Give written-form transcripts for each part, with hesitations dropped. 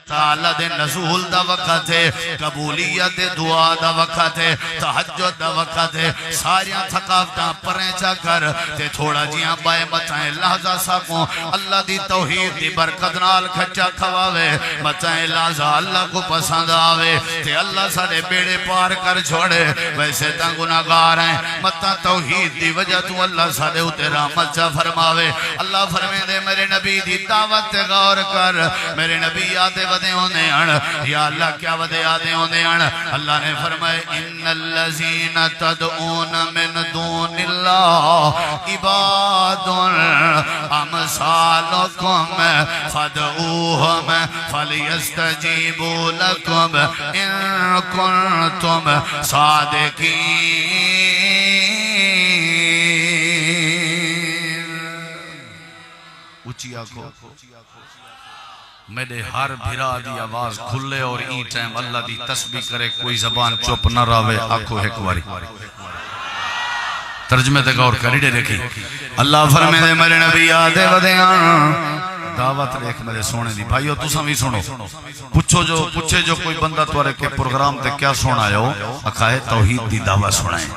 تعالی دے نزول دا وقت ہے، قبولیت دعا دا وقت ہے، تہجد دا وقت ہے، ساریاں تھکاوٹاں پریں چا کر تے تھوڑا جیاں بائے بچائیں لحظہ ساکوں اللہ دی توحید دی برکت نال کھچا کھواوے، بچائیں لحظہ اللہ کو پسند آوے تے اللہ سارے بیڑے پار کر چھوڑے۔ ویسے تاں گناہگار ہیں متا توحید دی وجہ تو اللہ سارے اتے رحمت چا فرماوے۔ اللہ فرمے دے میرے نبی دی دعوت غور کر، میرے نبی آتے ودے ہونے ان یا اللہ کیا ودے آتے ہونے ان؟ اللہ نے فرمائے ان الذین تدعون من دون اللہ عباد امثالکم فادعوہم فلیستجیبوا لکم ان کنتم صادقین۔ اچھی آنکھوں میرے ہر بھرا دی آواز کھلے اور ای ٹائم اللہ دی تسبیح کرے، کوئی زبان چپ نہ راوے، آنکھوں ایک واری ترجمے تے غور کریڑے دیکھی۔ اللہ فرمے دے میرے نبی آدھے ودیاں دعوت ریکھ میرے سونے دی بھائیو تساں بھی سنو، پوچھے جو کوئی بندہ توارے کے پروگرام تے کیا سونا ہے اکھائے توحید دی دعوت سنائیں،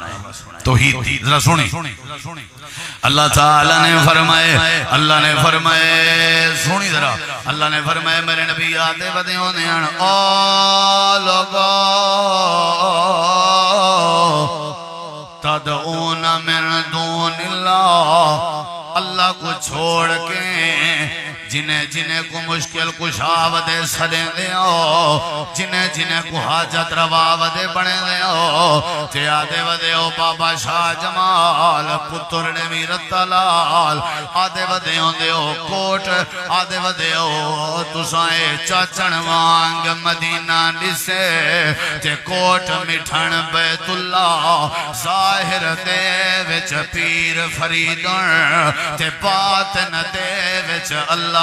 توحید دی ذرا سنی۔ اللہ تعالیٰ نے فرمائے سونی ذرا، اللہ نے فرمائے میرے نبی آتے ودے ہونے ہیں او لوگو تدعون من دون اللہ، اللہ کو چھوڑ کے جنہیں کو مشکل کشاو دے سڑیں دے ہو، جنہیں کو حاجت رواو دے بڑھیں دے ہو، تے آدھے ودے ہو بابا شاہ جمال پتر نمیر تلال، آدھے ودے ہوں دے ہو کوٹ، آدھے ودے ہو تسائے چاچن وانگ مدینہ نسے، تے کوٹ مٹھن بیت اللہ ظاہر دے وچ پیر فریدن، تے باطن دے وچ اللہ۔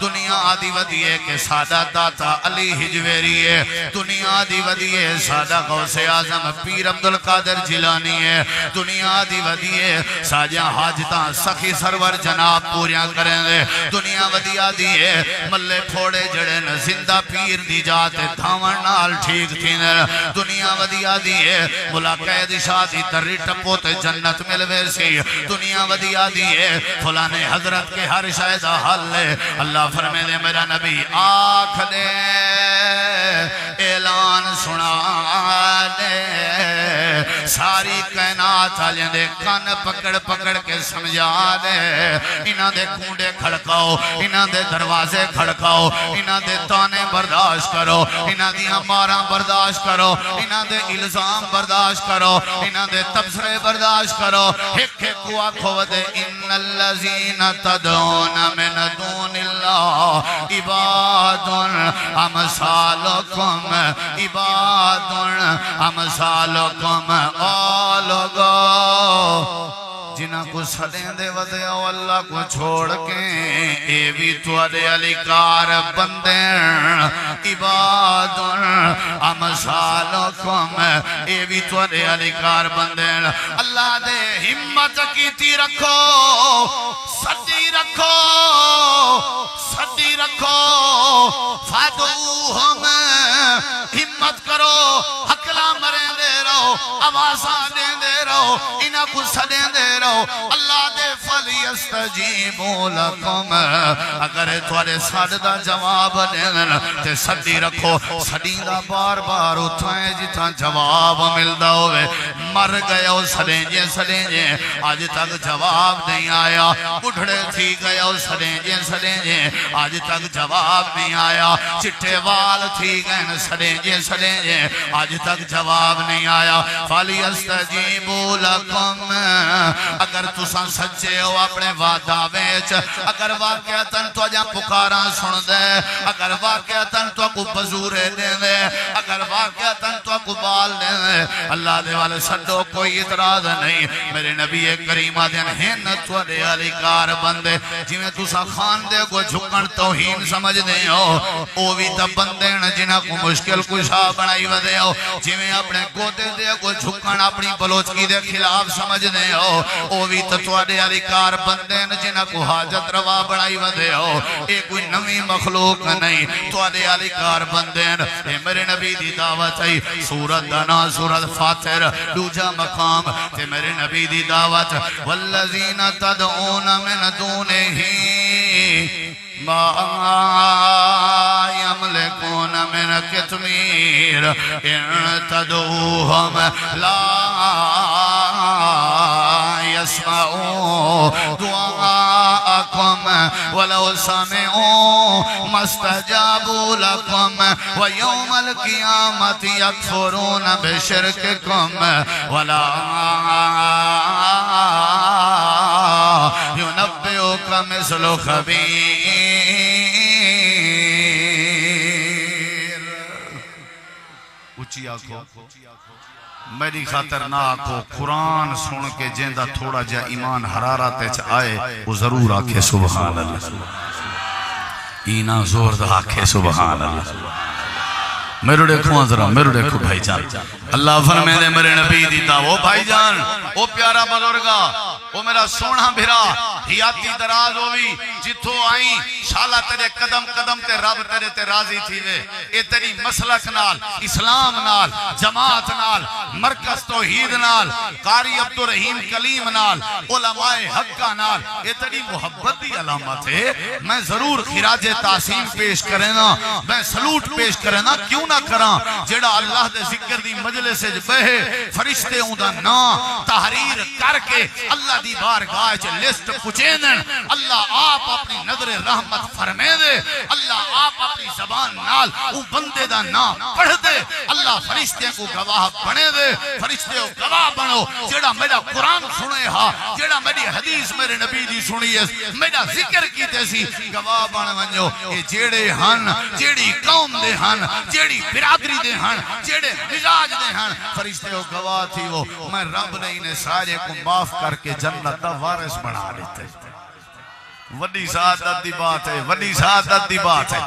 دنیا آدھی ودیے کہ سادہ داتا علی حجویری ہے، دنیا آدھی ودیے سادہ غوث اعظم پیر عبدالقادر جیلانی ہے، دنیا آدھی ودیے ساجہ حاجتاں سخی سرور جناب پوریاں کریں دے، دنیا ودیا دیئے ملے پھوڑے جڑن زندہ پیر دی جاتے دھاون نال ٹھیک تھینر، دنیا ودیا دیئے ملاقہ شادی تری ٹپو تے جنت ملوے سی، دنیا ودیا دیئے فلانے حضرت کے ہر شاہدہ حل لے۔ اللہ فرمے دے میرا نبی آنکھ دے اعلان سنا دے، ساری کائنات آلیں دے کان پکڑ پکڑ کے سمجھا دے، انہاں دے کونڈے کھڑکاؤ، انہاں دے دروازے کھڑکاؤ، انہاں دے تانے برداشت کرو، انہاں دی ہماراں برداشت کرو، انہاں دے الزام برداشت کرو، انہاں دے تبصرے برداشت کرو، ایک کو آنکھو دے ان الذین تدعون من دون اللہ عباد امثالکم، عباد امثالکم، آلوگو جنہ کو سدیں دے ودے او اللہ کو چھوڑ کے اے بھی توڑے علیکار بندیں، عباد امثالکم اے بھی توڑے علیکار بندیں۔ اللہ دے ہمت کیتی رکھو، سدی رکھو، سدی رکھو، فادوہم ہمت کرو، حقلا مریں دے رہو، آوازاں دیں دے رہو، انہاں کو سدیں دے رہو، اللہ دے فلیستجیبوا لکم، اگر توڑے سادہ جواب دیں تے سدی رکھو، سدی دا بار بار اٹھائیں جتاں جواب ملدا ہوئے، مر گئے ہو سدیں جے آج تک جواب نہیں آیا، اٹھڑے تھی گئے ہو سدیں جے آج تک جواب نہیں آیا، چٹے وال تھی گئے سدیں جے آج تک جواب نہیں آیا، فلیستجیبوا لکم، اگر تساں سچے ہو اپنے وعدہ ویچ، اگر واقعتاً تو جا پکاراں سن دے، اگر واقعتاً تو کو بزورے دے دے، اگر واقعتاً تو کو بال دے اللہ دے والے سڈو کوئی اعتراض نہیں میرے نبی کریم آدھین ہن توڑے علی کار بندے جی میں تسا خان دے کو جھکن توہین سمجھ دے ہو او بھی تا بندے جنہ کو مشکل کشا بنائی ودے ہو جی میں اپنے گوتے دے کو جھکن اپنی بلوچکی دے خلاف سمجھ دے ہو او بھی تا توڑے علی کار بندے جنہ کو حاجت روا بنائی ودے ہو ایک کوئی نمی مخلوق نہیں توڑے علی کار بندے اے میرے نبی دی دعوت ہے سورت دنا سورت فاتر دوجہ مقام تے میرے نبی دی دعوت والذین تدعون من دونہ ما یملکون من کتمیر ان تدعوہم لا يسمعوا دعاءكم ولو سمعوا ما استجابوا لكم ويوم القيامة يكفرون بشرككم ولا ينبئك مثل خبير اچھی آنکھو میری خاطر نہ آکھو قرآن سن کے جیندہ تھوڑا جا ایمان حرارت آئے وہ ضرور آکھے سبحان اللہ اینا زور دا آکھے سبحان اللہ میرے دیکھو ذرا میرے دیکھو بھائی جان اللہ فرمائے دے میرے نبی دیتا وہ بھائی جان وہ پیارا بزرگا وہ میرا سونا بھرا حیاتی دراز ہوئی جتھو آئیں شالا تیرے قدم قدم تے رب تیرے تے راضی تھی وے اے تیری مسلک نال اسلام نال جماعت نال مرکز توحید نال قاری عبدالرحیم کلیم نال علماء حقہ نال اے تیری محبت دی علامت ہے میں ضرور خراج تعظیم پیش کرنا میں سلوٹ پیش کرنا کیوں نہ کراں جڑا اللہ دے ذکر دی مجلس سے بہے فرشتے ہوں دا نا تحریر کر کے اللہ دی بارگاہ چ لسٹ پچیندن اللہ آپ اپنی نظر رحمت فرمے دے اللہ آپ اپنی زبان نال او بندے دا نام پڑھ دے اللہ فرشتے کو گواہ بنے دے فرشتے کو گواہ بنو جڑا میرا قرآن سنے ہا جڑا میری حدیث میرے نبی دی سنی ہے میرا ذکر کیتے سی گواہ بن ونجو اے جیڑے ہن جیڑی قوم دے ہن جیڑی برادری دے ہن جیڑے مزاج دے ہن فرشتے کو گواہ تھی وہ میں رب نے انہیں سارے کو معاف کر کے جنت دا وارث بنا لیتے وڈی سعادت دی بات ہے وڈی سعادت دی بات ہے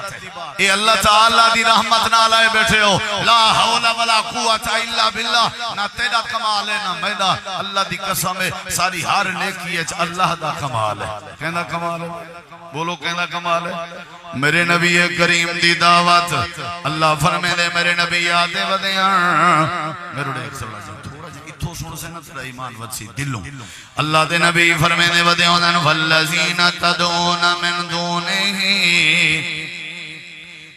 اے اللہ تعالیٰ دی رحمت نہ لائے بیٹھے ہو لا حول ولا قوت الا باللہ نہ تیرا کمال ہے نہ میرا اللہ دی قسم ہے ساری ہر نیکی ہے اللہ دا کمال ہے کہنا کمال ہے بولو کہنا کمال ہے میرے نبی کریم دی دعوت اللہ فرمے دے میرے نبی آتے ودیاں میرے دیکھ سڑا جا تھوڑا جا اتھو سن سے نہ تیرا ایمان وچی دلوں اللہ دے نبی فرمے دے ودیاں دن والذین تدعون من دونہی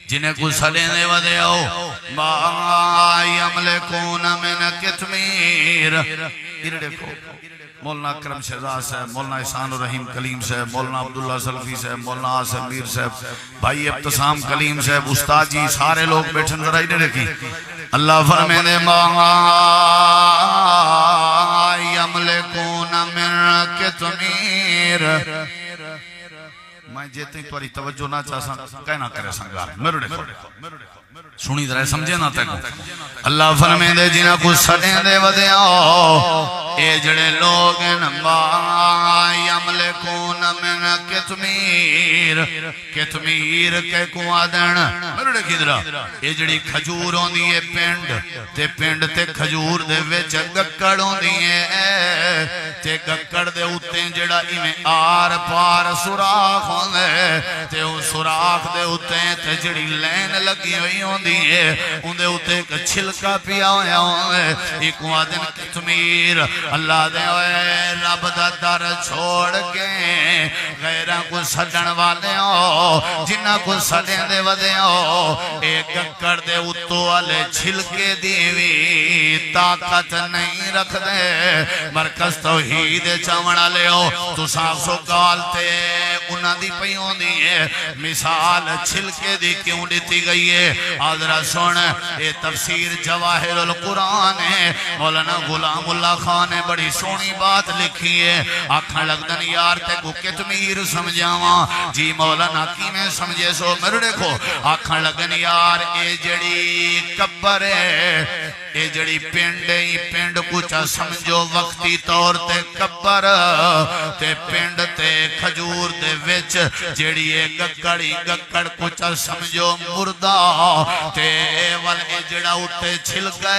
جنہیں کو سلیں دے ودیاں ما یملکون من کتمیر یہ دیکھو مولانا اکرم شہزاد صاحب مولانا احسان الرحیم کلیم صاحب مولانا عبداللہ سلفی صاحب مولانا آصف میر صاحب بھائی ابتسام کلیم صاحب استاد جی سارے لوگ بیٹھن ذرا ہی نہیں رکھی اللہ فرمائے دے ما یملکون من کتمیر میں جیتے ہیں تواری توجہ نہ چاہساں کہنا کرے سنگار میرے دیکھو سنی ذرا سمجھے نہ تکو اللہ فرمائے دے جنہ کو سڑیں دے ودیاں اے جڑے لوگ ما یملکون من کتمیر کتمیر کے کو آدن میرے دیکھی ذرا اے جڑی کھجور ہوں دیئے پینڈ تے کھجور دے ویچ گکڑ ہوں دیئے تے گکڑ دے اتے جڑا ایمیں آر پار سراخ ہوں دے تے او سراخ دے اتے تے جڑی لین لگی ہوئی ہوں دیئے ان دے اتے ایک چھلکا پیا ہویا ہوں دے ایک وادن کتمیر اللہ دے ہوئے رب دا در چھوڑ کے غیران کو سڑن والے ہو جنہ کو سڑن دے ودے ہو ایک گکڑ دے اتو والے چھلکے دیوی طاقت نہیں رکھ دے مرکز توحید چاوڑا لے ہو تو صاف سو کالتے انہ دی پیوں دیئے مثال چھلکے دی کیوں دیتی گئی ہے آدھرہ سن اے تفسیر جواہر القرآن ہے مولانا غلام اللہ خان نے بڑی سونی بات لکھی ہے آکھاں لگدن یار تے کو کتمیر سمجھاواں جی مولانا کی میں سمجھے سو میرے دیکھو آکھاں لگن یار اے جڑی کب قبر ہے اے جڑی پنڈ ہی پنڈ کچھ سمجھو وقتی طور تے قبر تے پنڈ تے کھجور دے وچ جڑی اے گکڑی گکڑ کچھ سمجھو مردہ تے ول اے جڑا اٹھے چھلکے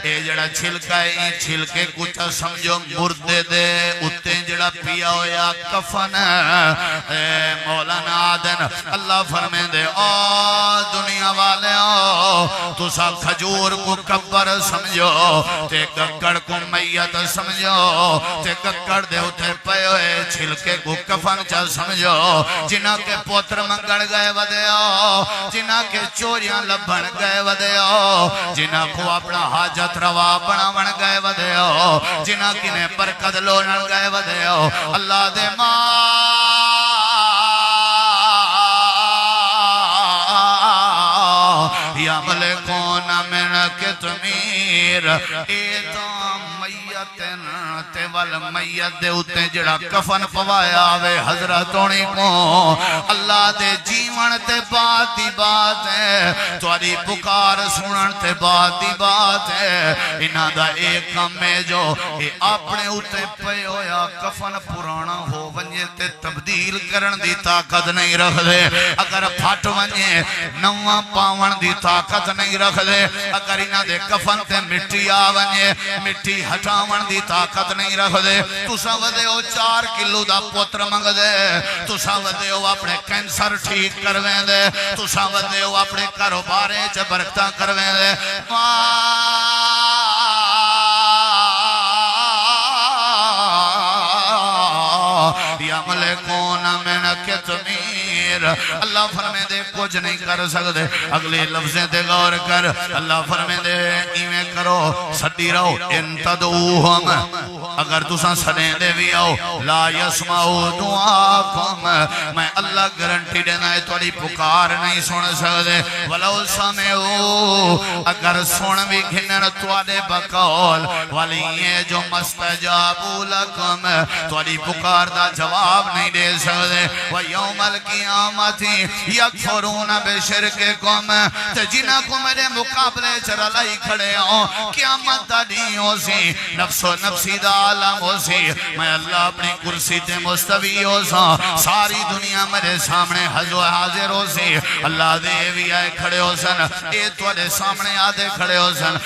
اے جڑا چھلکے اے چھلکے کچھ سمجھو مردے دے اتے جڑا پیا ہویا کفن اے مولانا آدن اللہ فرمے دے او دنیا والے او تو سا کھجور کو قبر سمجھو تے گکڑ کو میت سمجھو تے گکڑ دے اٹھے پے ہوئے چھلکے کو کفن چا سمجھو جنہ کے پوتر منگڑ گئے ودیو جنہ کے چوریاں لبھن گئے ودیو جنہ کو اپنا حاجت روا بنا بن گئے ودیو جنہ کنے برکت لونن گئے ودیو اللہ دے یا ملکون من کتمیر ایدام میتن تے والمیت دے اتے جڑا کفن پوایا آوے حضرتونی کو اللہ دے جیون تے بات دی بات ہے تواری پکار سنن تے بات دی بات ہے انہاں دا ایک کم ہے جو اپنے اتے پے ہویا کفن پرانا ہو ونجے تے تبدیل کرن دی طاقت نہیں رکھ دے اگر پھٹ ونجے نواں پاون دی طاقت نہیں رکھ دے اگر انہاں دے کفن تے مٹی آونجے مٹی ہٹاون دی طاقت نہیں رکھ دے تو ساودے ہو 4 کلو دا پوتر منگ دے تو ساودے ہو اپنے کینسر ٹھیک کرویں دے تو ساودے ہو اپنے کاروبارے چ برکتاں کرویں دے یا ملکون من کتمیر اللہ فرمے دے کچھ نہیں کر سکتے اگلے لفظیں دے غور کر اللہ فرمے دے ایمیں کرو سٹی رہو ان تدعوہم اگر تساں سڑیں دے بھی آؤ لا یسمعو دعاکم میں اللہ گرنٹی دینا ہے توڑی پکار نہیں سن سکتے ولو سمعو اگر سن بھی گھنن توڑے بقول ولی یہ جو مستجابو لکم توڑی پکار دا جواب نہیں دے سکتے ویوم القیامتی یکفرون بشرککم تے جنہ کو میرے مقابلے چرلائی کھڑے ہوں قیامت دا نہیں ہو سی نفس و نفسی دا عالم ہو سی میں اللہ اپنی کرسی تے مستوی ہو سا ساری دنیا میرے سامنے حاضر ہو سی اللہ دے بھی آئے کھڑے ہو سن اے توڑے سامنے آدھے کھڑے ہو سن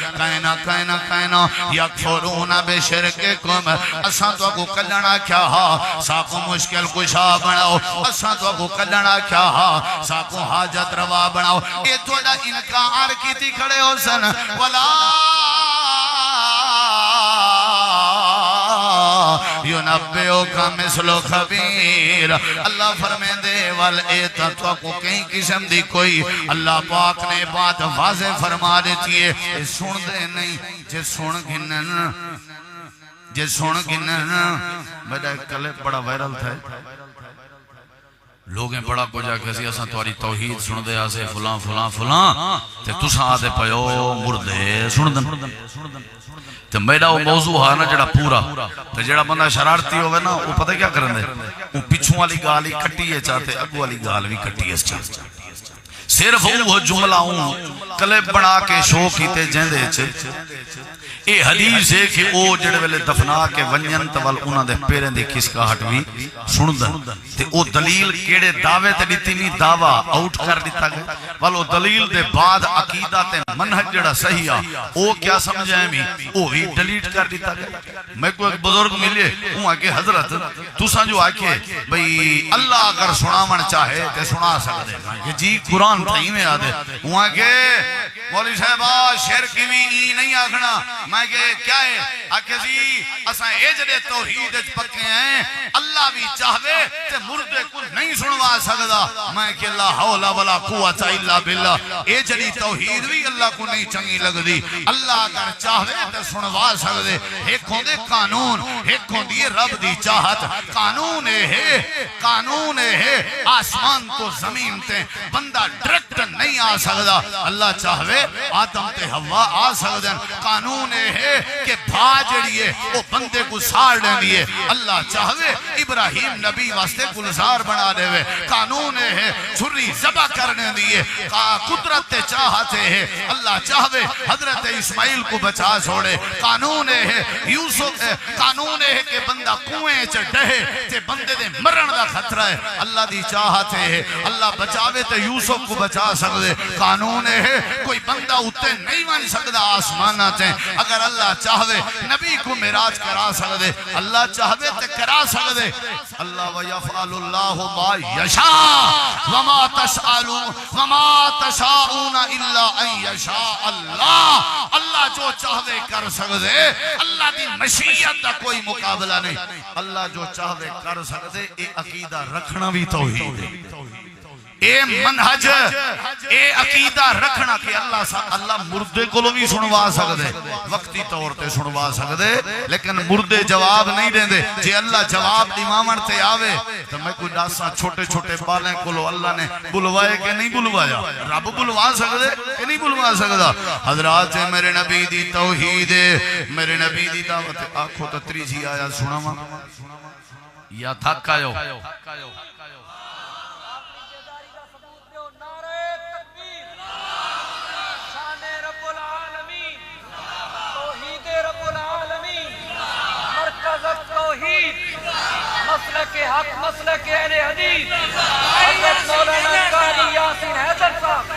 کائنا یکفرون بشرککم اساں تو کو کلنا کیا ہا ساکو مشکل کشا بناؤ اساں تو کو کلنا کیا ہا ساکو حاجت روا بناؤ اے توڑا انکار کی تھی کھڑے ہو سن ولا یونبیو کا مثل خبیر اللہ فرمے دے وال ایتا تو کو کہیں قسم دی کوئی اللہ پاک نے بات واضح فرما دیتی ہے سن دے نہیں جے سن گنن میرا کلپ بڑا وائرل تھا لوگیں بڑا کو جا کسی اساں تواری توحید سن دے آسے فلان فلان فلان تے تساں آدھے پیو مردے سن دن تے میرا وہ موضوع ہے نا جڑا پورا تے جڑا بندہ شرارتی ہوئے نا وہ پتہ کیا کرن دے وہ پچھوں والی گالی کٹی ہے چاہتے اگو والی گال بھی کٹی ہے چاہتے صرف وہ جملہ ہوں کلپ بنا کے شو کیتے جیندے چھے اے حدیث ہے کہ او جڑے ویلے دفنا کے ونجن تول انہاں دے پیریں دے کس کا ہٹ بھی سندن تے او دلیل کیڑے دعوے تے دیتی نہیں دعویٰ آؤٹ کر دیتا گئے والو دلیل دے بعد عقیدہ تے منہج جڑا صحیح او کیا سمجھائیں بھی او بھی ڈلیٹ کر دیتا گئے میں کو ایک بزرگ ملے ہوں آکے حضرت تو ساں جو آکے بھئی اللہ اگر سنامن چاہے تے سنا سکتے ہیں جی قرآن تھا ہی میں آدھے ہوں آکے مولی صاحبہ شیر کی بھی نہیں آکھنا میں کہ کیا ہے آکھے جی اساں ایجڑے توحید پکے ہیں اللہ بھی چاہوے تے مردے کچھ نہیں سنوا سکتا میں کہ لا حول ولا قوت الا باللہ ایجڑی توحید بھی اللہ کو نہیں چنگی لگ دی اللہ اگر چاہوے تے سنوا سکتے ایک ہوندے قانون ایک ہوندی رب دی چاہت قانون ہے آسمان تو زمین تے بندہ ڈائریکٹ نہیں آ سکتا اللہ چاہوے آدم تے ہوا آ سکتے ہیں قانون ہے کہ بھا جڑی ہے وہ بندے کو ساڑ دینی ہے اللہ چاہوے ابراہیم نبی واسطے گلزار بنا دے ہوئے قانون ہے چھری ذبح کرنے دیئے قدرت چاہتے ہیں اللہ چاہوے حضرت اسماعیل کو بچا چھوڑے قانون ہے یوسف قانون ہے کہ بندہ کنویں چ ڈہے تے بندے دے مرن دا خطرہ ہے اللہ دی چاہتے ہیں اللہ بچاوے تے یوسف کو بچا سکتے قانون ہے کوئی بندہ اتے نہیں بن سکتا آسمانہ تے اگر اللہ چاہوے نبی کو معراج کرا سکتے اللہ چاہوے تے کرا سکتے اللہ وَيَفْعَلُ اللَّهُ مَا يَشَاءُ وَمَا تَشَاءُونَ إِلَّا أَن يَشَاءَ اللَّهُ اللہ جو چاہوے کر سکتے اللہ دی مشیت دا کوئی مقابلہ نہیں اللہ جو چاہوے کر سکتے اے عقیدہ رکھنا بھی توحید ہے اے منہج اے عقیدہ رکھنا کہ اللہ مردے کو بھی سنوا سکتے وقتی طور تے سنوا سکتے لیکن مردے جواب نہیں دیں دے جے اللہ جواب دیمامن تے آوے تو میں کوئی ناسا چھوٹے چھوٹے بالیں کو اللہ نے بلوائے کہ نہیں بلوایا رب بلوا سکتے کہ نہیں بلوا سکتا حضرات میرے نبی دی توحید میرے نبی دی دعوت آنکھوں تو تریجی آیا سنا ماں یا تھکا جو مسلک حق مسلک اہل حدیث حضرت مولانا قاری یاسین حیدر صاحب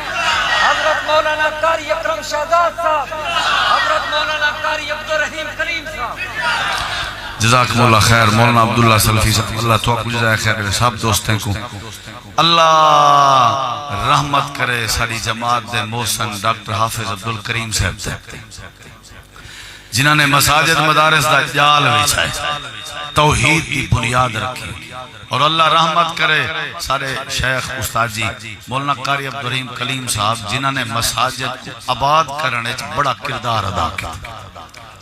حضرت مولانا قاری اکرم شہزاد صاحب حضرت مولانا قاری عبدالرحیم کلیم صاحب جزاکم اللہ خیر مولانا عبداللہ سلفی صاحب اللہ تو آپ جزائے خیر سب دوستیں کو اللہ رحمت کرے ساری جماعت دے محسن ڈاکٹر حافظ عبدالکریم صاحب دے جنہوں نے مساجد مدارس دا جال بچھائے توحید کی بنیاد رکھی اور اللہ رحمت کرے سارے شیخ استاد جی مولانا قاری عبدالرحیم کلیم صاحب جنہوں نے مساجد آباد کرنے بڑا کردار ادا کیا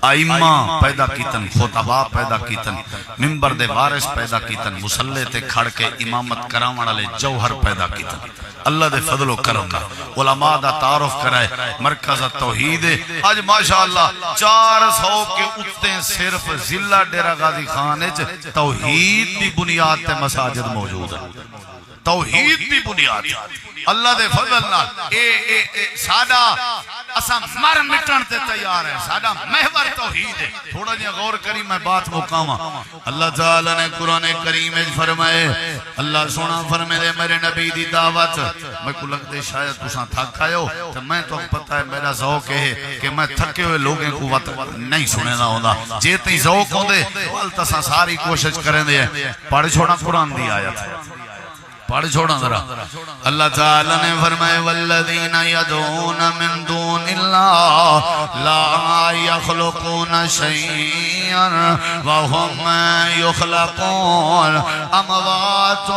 آئمہ پیدا کیتن خطبہ پیدا کیتن ممبر دے وارث پیدا کیتن مسلح تے کھڑ کے امامت کراون والے جوہر پیدا کیتن اللہ دے فضل و کرم دا علماء دا تعارف کرائے مرکز توحید آج ماشاءاللہ 400 کے اتے صرف ضلع ڈیرہ غازی خان توحید دی بنیاد تے مساجد موجود ہے توحید بھی بنیاد اللہ دے فضل نال سادہ اسا مر مٹن تے تیار ہے سادہ محور توحید ہے تھوڑا جہاں غور کری میں بات مقامہ اللہ تعالیٰ نے قرآن کریم فرمائے اللہ سونا فرمائے دے میرے نبی دی دعوت میں کو لگ دے شاید تساں تھک آئے ہو تو میں تو پتہ ہے میرا ذوق ہے کہ میں تھکے ہوئے لوگیں کو وقت نہیں سنے نہ ہونا جیتے ذوق ہوں دے والتساں ساری کوشش کریں دے پڑھ چھوڑا قرآن دی آیت پڑھ چھوڑا ذرا اللہ تعالیٰ نے فرمائے والذین یدعون من دون اللہ لا یخلقون شیئا وهم یخلقون اموات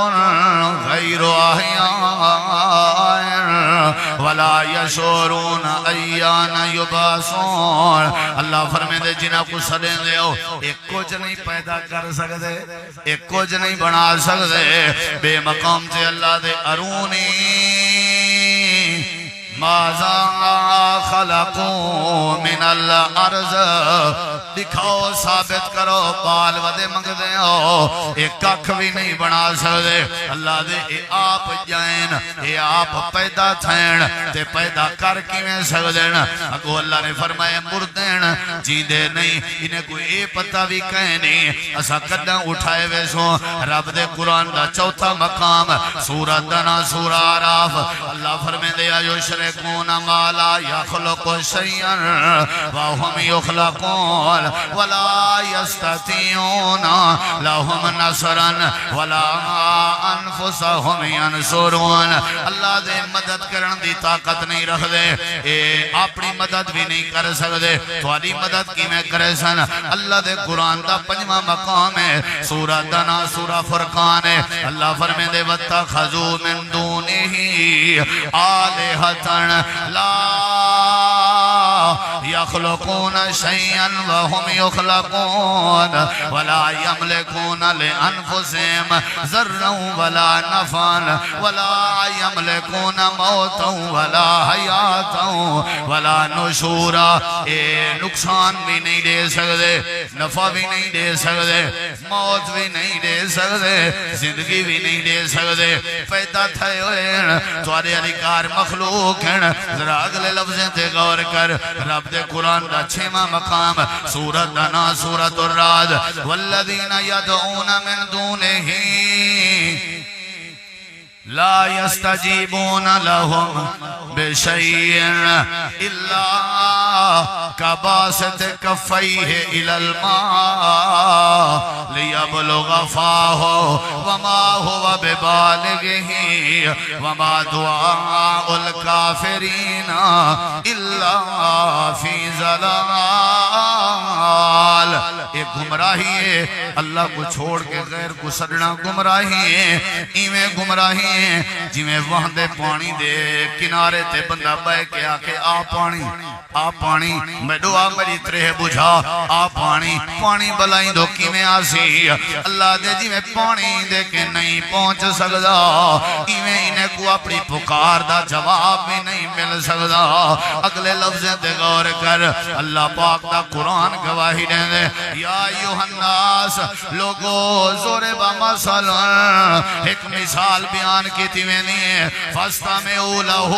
غیر احیاء ولا یشعرون ایان یبعثون اللہ فرمائے دے جنہ کو سدیں دے ہو ایک کچھ نہیں پیدا کر سکتے ایک کچھ نہیں بنا سکتے بے مقام سے اللہ دے ارونی ماذا خلقو من الارض دکھاؤ ثابت کرو بال ودے منگ دے ہو ایک ککھ بھی نہیں بنا سکتے اللہ دے اے آپ جائن اے آپ پیدا تھین تے پیدا کر کی میں سکدین اگو اللہ نے فرمائے مردین جیندے نہیں انہیں کوئی اے پتہ بھی کہیں نہیں اسا قدم اٹھائے ویسوں رب دے قرآن دا چوتھا مقام سورہ دنا سورہ عراف اللہ فرمائے دے آجو شرکون ما لا یخلق شیئا وهم یخلقون ولا یستطیعون لهم نصرا ولا انفسهم ینصرون اللہ دے مدد کرن دی طاقت نہیں رکھ دے اے اپنی مدد بھی نہیں کر سکتے تھوڑی مدد کی میں کرے سن اللہ دے قرآن دا پنجواں مقام ہے سورہ دنا سورہ فرقان ہے اللہ فرمے دے وَاتَّخَذُوا مِن دُونِهِ آلِهَةً لا يخلقون شيئا وهم يخلقون ولا يملكون لأنفسهم ضرا ولا نفعا ولا يملكون موتا ولا حیاتا ولا نشورا. اے نقصان بھی نہیں دے سکتے، نفع بھی نہیں دے سکتے، موت بھی نہیں دے سکتے، زندگی بھی نہیں دے سکتے. پیدا تھے ہوئے توارے ادھکار مخلوق ہیں. ذرا اگلے لفظیں تے غور کر. رب دے قرآن دا 6واں مقام سورۃ دنا سورۃ الرعد. والذین یدعون من دونہ لا يستجيبون لهم بشيء إلا كباسط كفيه إلى الماء ليبلغ فاه وما هو ببالغه وما دعاء الكافرين إلا في ضلال. ایک گمراہی ہے اللہ کو چھوڑ کے غیر کو سڑنا گمراہی ہے. ایویں گمراہی ہے جویں وہاں دے پانی دے کنارے تے بندہ بے کے آکے آ پانی میں دعا میری ترہ بجھا آ پانی بلائیں دو کی میں آسی. اللہ دے جویں پانی دے کے نہیں پہنچ سکدا ایویں انہیں کو اپنی پکار دا جواب بھی نہیں مل سکدا. اگلے لفظیں تے غور کر. اللہ پاک دا قرآن گواہی دے دے یا ایوہ الناس لوگو ضرب مثل ایک مثال بیان کی تیویں نہیں فاستمعوا لہ.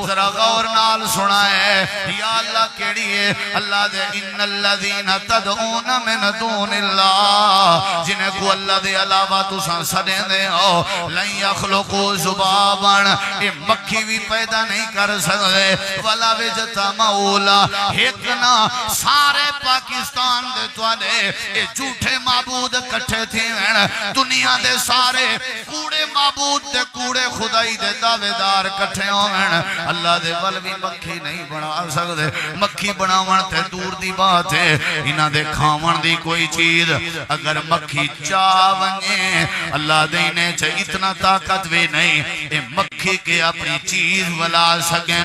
ذرا غور نال سنائے یا اللہ کیڑی ہے اللہ دے ان الذین تدعون من دون اللہ جنہیں کو اللہ دے علاوہ تساں سدیں دے ہو لن یخلقوا ذبابا اے مکھی بھی پیدا نہیں کر سکتے ولا وجتمعوا لہ. ایک نہ سارے پاکستان دے توالے اے جھوٹے معبود کٹھے تھے دنیا دے سارے کوڑے معبود دے کوڑے خدائی دے دعوے دار کٹھے ہوئے. اللہ دے ول بھی مکھی نہیں بنا سکتے. مکھی بناون تے دور دی بات ہے انہاں دے کھاون دی کوئی چیز اگر مکھی چاونگے اللہ دے انہیں چھے اتنا طاقت بھی نہیں اے مکھی کے اپنی چیز ولا سکیں.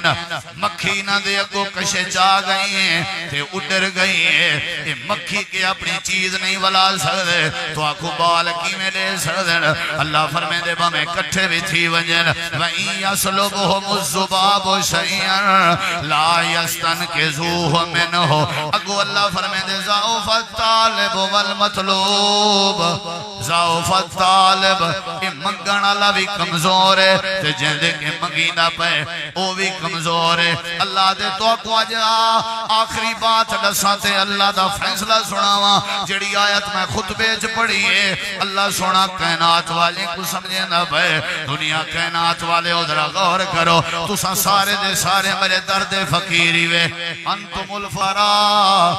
مکھی نہ دے اگو کشے چاہ گئی ہیں تے اڈر گئی ہیں. اے مکھی کے اپنی چیز نہیں ولا سکتے تو آکھو بال کی میں لے سکتے. اللہ فرمے دے میں کٹھے بھی تھی ونجن وَإِن يَسْلُبْهُمُ الذُّبَابُ شَيْئًا لَا يَسْتَنْقِذُوهُ مِنْهُ. اگو اللہ فرمے دے ضعف الطالب والمطلوب. ضعف الطالب منگن اللہ بھی کمزور ہے تے جہدے کے منگینا پہ وہ بھی کمزور ہے. اللہ دے تو کو آج آخری بات دساتے اللہ دا فیصلہ سناوا جڑی آیت میں خطبے چ پڑھی ہے. اللہ سونا کائنات والے کو سمجھے نہ پہ دنیا کائنات والے ادھر غور کرو تو سارے دے سارے میرے درد فقیری وے. انتم الفقراء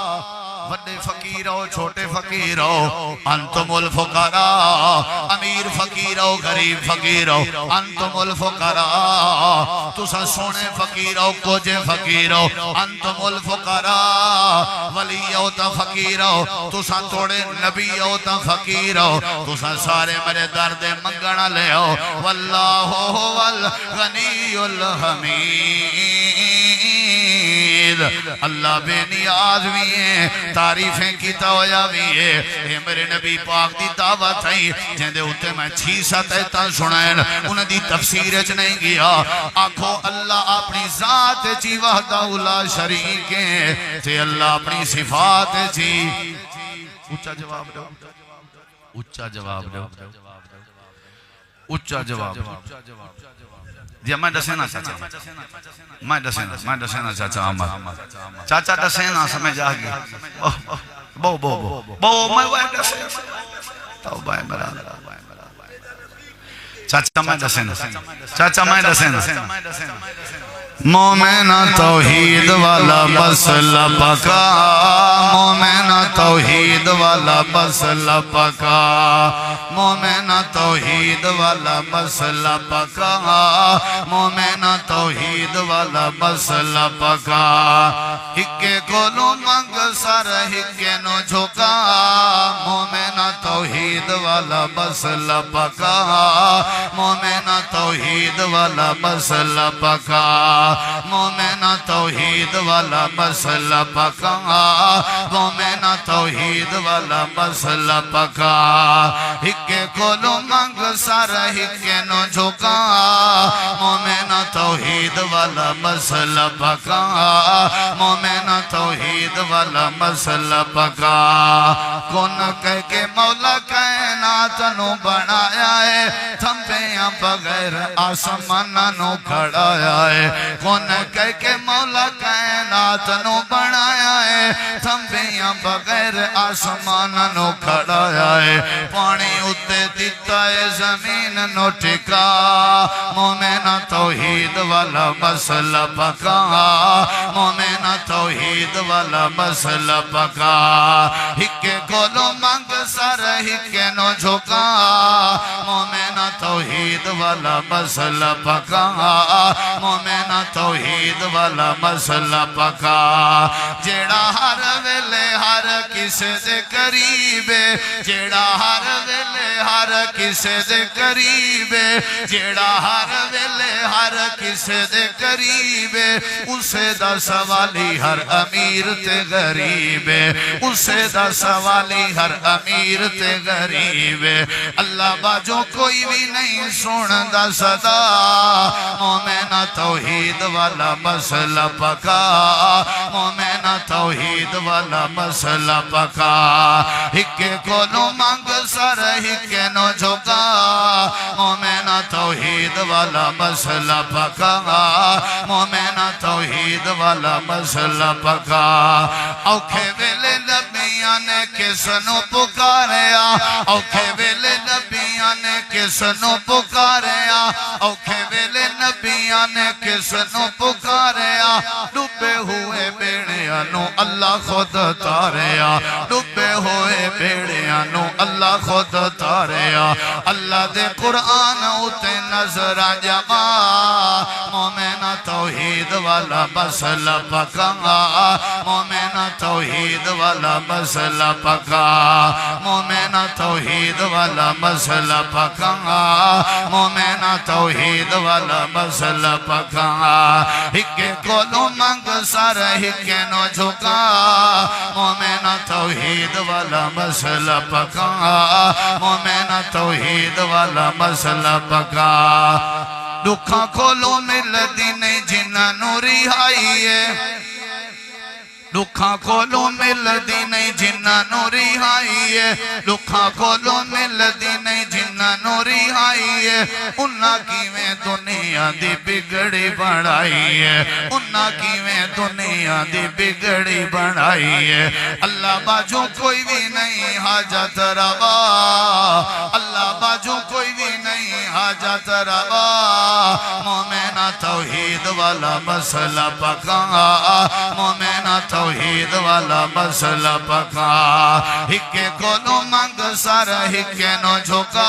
بڑے فقیر ہو چھوٹے فقیر ہو انتم الفقراء امیر فقیر ہو غریب فقیر ہو انتم الفقراء تسا سونے فقیر ہو کوجے فقیر ہو انتم الفقراء ولی ہوتا فقیر ہو تسا توڑے نبی ہوتا فقیر ہو تسا سارے میرے درد منگنا لے ہو واللہ والغنی الحمید. اللہ بے نیاز بھی ہیں تعریفیں کی تویا بھی ہے. اے میرے نبی پاک دی دعوت ہے جہاں دے ہوتے میں 6-7 ایتاں سنائیں انہیں دی تفسیر اچ نہیں گیا. آنکھو اللہ اپنی ذات چی وحدہ لا شریک ہے تے اللہ اپنی صفات چی. اچھا جواب دو اچھا جواب دو اچھا جواب جی میں دسینا چاچا میں دسینا چاچا آمد چاچا دسینا سمجھ آگی بو میں وہ دسینا توبہ برادر چاچا میں دسینا چاچا میں دسینا مومن توحید والا بس لپکا مومن توحید والا بس لپکا مومن توحید والا بس لپکا مومن توحید والا بس لپکا. ہکے کولو منگ سر ہکے نو جھکا مومن توحید والا بس لپکا مومن توحید والا بس لپکا مومن توحید والا مسئلہ پکا مومنہ توحید والا مسئلہ پکا ہکے کولو منگ سر ہکے نو جھکا مومنہ توحید والا مسئلہ پکا مومنہ توحید والا مسئلہ پکا کون کہہ کے مولا کائنات نو بنایا ہے تھمبیاں بغیر آسمان نو کھڑایا ہے کون کہہ کے مولا کائنات نو بنایا ہے تھمبیاں بغیر آسمان نو کھڑایا ہے پانی اتے دیتا ہے زمین نو ٹکا مومنہ توحید والا مسئلہ پکا مومنہ توحید والا مسئلہ پکا ہکے کولو منگ سر ہکے نو جھکا مومنہ توحید والا مسئلہ پکا مومنہ توحید والا مسئلہ پکا جیڑا ہر ویلے ہر کسے دے قریبے جیڑا ہر ویلے ہر کسے دے قریبے جیڑا ہر ویلے ہر کسے دے قریبے اسے دا سوالی ہر امیر تے غریبے اسے دا سوالی ہر امیر تے غریبے اللہ باجو کوئی بھی نہیں سن دا صدا مومنہ توحید والا مسئلہ پکا مومنہ توحید والا مسئلہ پکا ہکے کولو منگ سر ہکے نو جھکا مومنہ توحید والا مسئلہ پکا مومنہ توحید والا مسئلہ پکا اوکھے ویلے نبیاں نے کس نو پکاریا اوکھے ویلے نبیاں نے کس نو پکاریا اوکھے ویلے نبیاں نے کس نو پکاریا ڈوبے ہوئے بیڑیاں نو اللہ خود تاریا ڈوبے ہوئے بیڑیاں نو اللہ خود تاریا اللہ دے قرآن اتے نظر جما مومنہ توحید والا مسئلہ پکا مومنہ توحید والا مسئلہ پکا مومنہ توحید والا مسئلہ پکا مومنہ توحید والا مسئلہ پکا ہکے کولو منگ سر ہکے نو جھکا مومنہ توحید والا مسئلہ پکا مومنہ توحید والا مسئلہ پکا دکھاں کھولو مل دینے جنہ نوری آئیے دکھاں کھولو مل دینے جنہ نوری آئیے دکھاں کھولو مل دینے جنہ نوری آئیے انہا کیویں دنیا دی بگڑی بڑھائیے انہا کیویں دنیا دی بگڑی بڑھائیے اللہ باجو کوئی بھی نہیں حاجت روا اللہ باجو کوئی بھی نہیں حاجت روا مومنہ توحید والا مسئلہ پکا مومنہ توحید والا مسئلہ پکا ہکے کولو منگ سر ہکے نو جھکا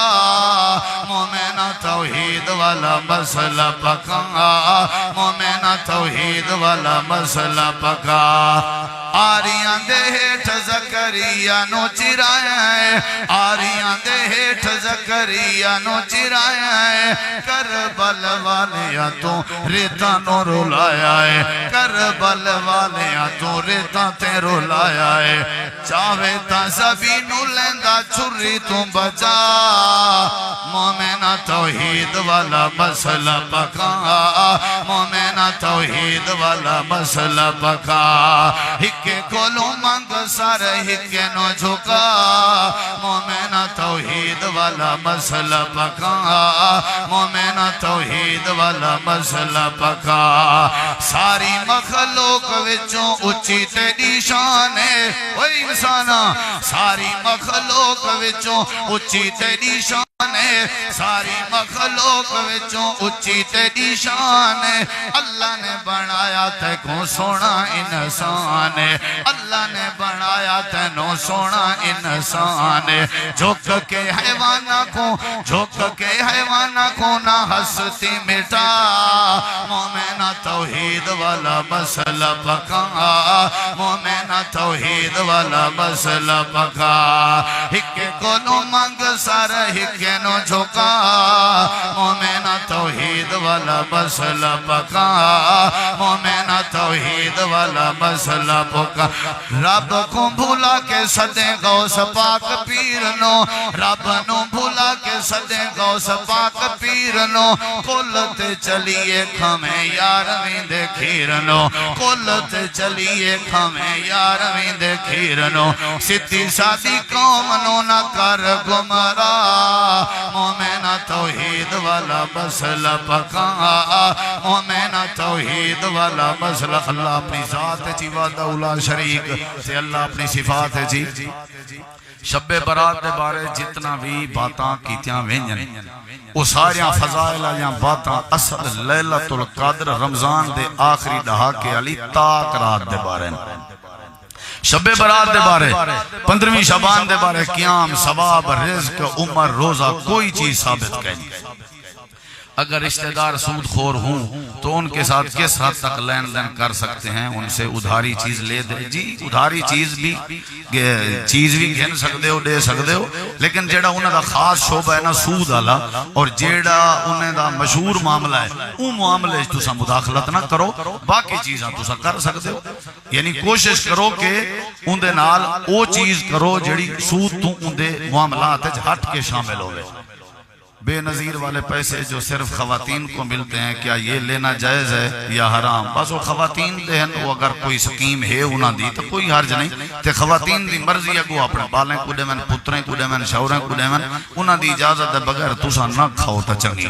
مومنہ توحید والا مسئلہ پکا مومنہ توحید والا مسئلہ پکا آریاں دے ہیٹھ زکریہ نو چرایا ہے آریاں دے ہیٹھ زکریہ نو چرایا ہے کربل والیاں تو ریتا نو رولایا ہے کربل والیاں تو ریتا تے رولایا ہے چاہے تا زبینو لیندہ چھری تو بچا مومنہ توحید والا مسئلہ پکا مومنہ توحید والا مسئلہ پکا ہکے کولو منگ سر ہکے نو جھکا مومنہ توحید والا مسئلہ پکا مومنہ توحید والا مسئلہ پکا ساری مخلوق وچوں اچھی تیری شان ہے وہی انسانا ساری مخلوق وچوں اچھی تیری شان ہے ساری مخلوق وچوں اچھی تیری شان ہے اللہ نے بنایا تے کو سونا انسان ہے اللہ نے بنایا تینو سونا انسان ہے جھک کے حیوانہ کو نہ ہستی مٹا مومنہ توحید والا مسئلہ پکا مومنہ توحید والا مسئلہ پکا ہکے کولو منگ سر ہکے نو جھکا مومنہ توحید والا مسئلہ پکا مومنہ توحید توحید والا مسئلہ پکا رب کو بھولا کے صدے غوث پاک پیر نو رب نو بھولا کے صدے غوث پاک پیر نو کلت چلیے کھمیں یارویں دے کھیرنو کلت چلیے کھمیں یارویں دے کھیرنو سدھی سادی قوم نو نہ کر گمراہ مومنہ توحید والا مسئلہ پکا مومنہ توحید والا مسئلہ اللہ اپنی ذات جی وحدہ اولا شریک سے اللہ اپنی صفات ہے جی شب برات دے بارے جتنا بھی باتاں کیتیاں وینجن وہ ساریاں فضائل یا باتاں اصل لیلۃ القدر رمضان دے آخری دہاکے علی تاک رات دے بارے شب برات دے بارے 15ویں شعبان دے بارے قیام ثواب رزق عمر روزہ کوئی چیز ثابت کہنی اگر رشتہ دار سود خور ہوں تو ان کے ساتھ کس حد تک لین دین کر سکتے ہیں ان سے ادھاری چیز لے دے جی ادھاری چیز بھی گھن سکتے ہو دے سکتے ہو لیکن جیڑا انہیں دا خاص شعبہ ہے نا سود والا اور جیڑا انہیں دا مشہور معاملہ ہے وہ معاملے تسا مداخلت نہ کرو باقی چیزاں تسا کر سکتے ہو یعنی کوشش کرو کہ ان دے نال وہ چیز کرو جیڑی سود تو ان دے معاملات ہٹ کے شامل ہوئے بے نظیر والے پیسے جو صرف خواتین کو ملتے ہیں کیا یہ لینا جائز ہے یا حرام بس وہ خواتین دے ہیں وہ اگر کوئی سکیم ہے انہاں دی تو کوئی حرج نہیں تے خواتین دی مرضی ہے کو اپنے بالیں کو دے من پتریں کو دے من شوریں کو دے من انہاں دی اجازت دے بغیر تسا نہ کھاؤ تا چنگی